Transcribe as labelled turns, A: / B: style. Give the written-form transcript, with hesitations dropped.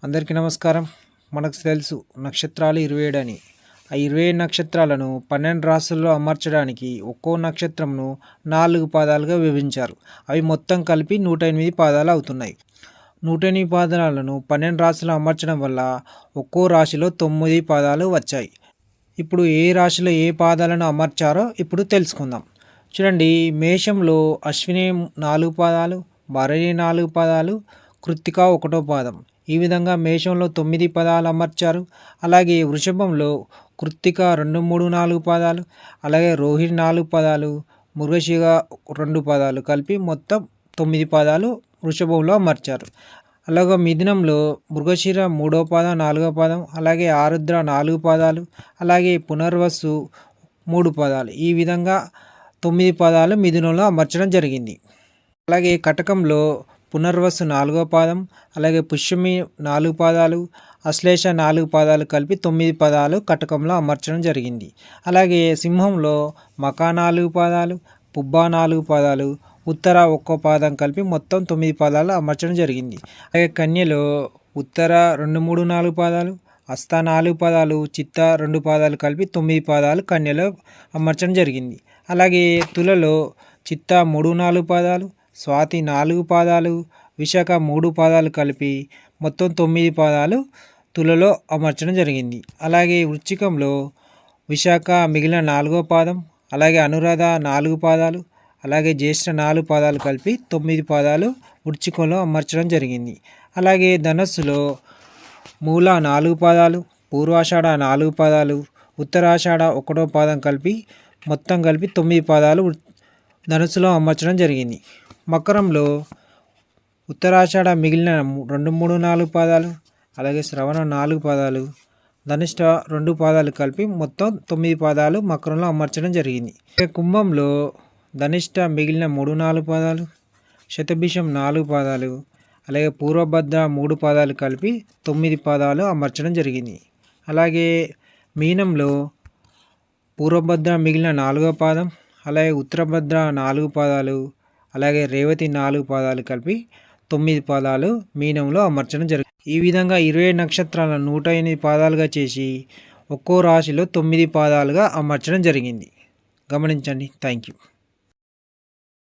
A: అందరికీ నమస్కారం. మనకు తెలుసు నక్షత్రాలు 27 అని. ఆ 27 నక్షత్రాలను 12 రాసుల్లో అమర్చడానికి ఒక్కో నక్షత్రంను 4 పాదాలుగా విభజించారు. అవి మొత్తం కలిపి 108 పాదాలు అవుతున్నాయి. 108 పాదాలను 12 రాశుల్లో అమర్చడం వల్ల ఒక్కో రాశిలో 9 పాదాలు వచ్చాయి. ఇప్పుడు ఏ రాశిలో ఏ పాదాలను అమర్చారో ఇప్పుడు తెలుసుకుందాం. చూడండి, మేషంలో అశ్విని 4 పాదాలు, భరణి 4 పాదాలు, కృత్తిక 1వ పాదం. ఈ విధంగా మేషంలో 9 పదాలు అమర్చారు. అలాగే వృషభంలో కృత్తిక 2, 3, 4 పాదాలు, అలాగే రోహిణి 4 పాదాలు, మృగశిర 2 పాదాలు కలిపి మొత్తం 9 పాదాలు వృషభంలో అమర్చారు. అలాగే మిథునంలో మృగశిర 3వ పాదం, 4వ పాదం, అలాగే ఆరుద్ర 4 పాదాలు, అలాగే పునర్వసు 3 పాదాలు. ఈ విధంగా 9 పాదాలు మిథునంలో అమర్చడం జరిగింది. అలాగే కటకంలో పునర్వసు 4వ పాదం, అలాగే పుష్యమి 4 పాదాలు, అశ్లేష 4 పాదాలు కలిపి 9 పదాలు కటకంలో అమర్చడం జరిగింది. అలాగే సింహంలో మక 4 పాదాలు, పుబ్బ 4 పాదాలు, ఉత్తర 1 పాదం కలిపి మొత్తం 9 పాదాలు అమర్చడం జరిగింది. అలాగే కన్యలో ఉత్తర 2, 3, 4 పాదాలు, హస్త 4 పాదాలు, చిత్త 2 పాదాలు కలిపి 9 పాదాలు కన్యలో అమర్చడం జరిగింది. అలాగే తులలో చిత్త 3, 4 పాదాలు, స్వాతి 4 పాదాలు, విశాఖ 3 పాదాలు కలిపి మొత్తం 9 పాదాలు తులలో అమర్చడం జరిగింది. అలాగే వృశ్చికంలో విశాఖ మిగిలిన 4వ పాదం, అలాగే అనురాధ 4 పాదాలు, అలాగే జ్యేష్ఠ 4 పాదాలు కలిపి 9 పాదాలు వృశ్చికంలో అమర్చడం జరిగింది. అలాగే ధనస్సులో మూల 4 పాదాలు, పూర్వాషాఢ 4 పాదాలు, ఉత్తరాషాఢ 1వ పాదం కలిపి మొత్తం కలిపి 9 పాదాలు ధనుస్సులో అమర్చడం జరిగింది. మకరంలో ఉత్తరాషాఢ మిగిలిన 2, 3, 4 పాదాలు, అలాగే శ్రవణ 4 పాదాలు, ధనిష్ట 2 పాదాలు కలిపి మొత్తం 9 పాదాలు మకరంలో అమర్చడం జరిగింది. కుంభంలో ధనిష్ట మిగిలిన 3, 4 పాదాలు, శతభిషం 4 పాదాలు, అలాగే పూర్వభద్ర 3 పాదాలు కలిపి 9 పాదాలు అమర్చడం జరిగింది. అలాగే మీనంలో పూర్వభద్ర మిగిలిన 4వ పాదం, అలాగే ఉత్తరభద్ర 4 పాదాలు, అలాగే రేవతి 4 పాదాలు కలిపి 9 పాదాలు మీనంలో అమర్చడం జరిగింది. ఈ విధంగా 27 నక్షత్రాలను 108 పాదాలుగా చేసి ఒక్కో రాశిలో 9 పాదాలుగా అమర్చడం జరిగింది. గమనించండి. Thank you.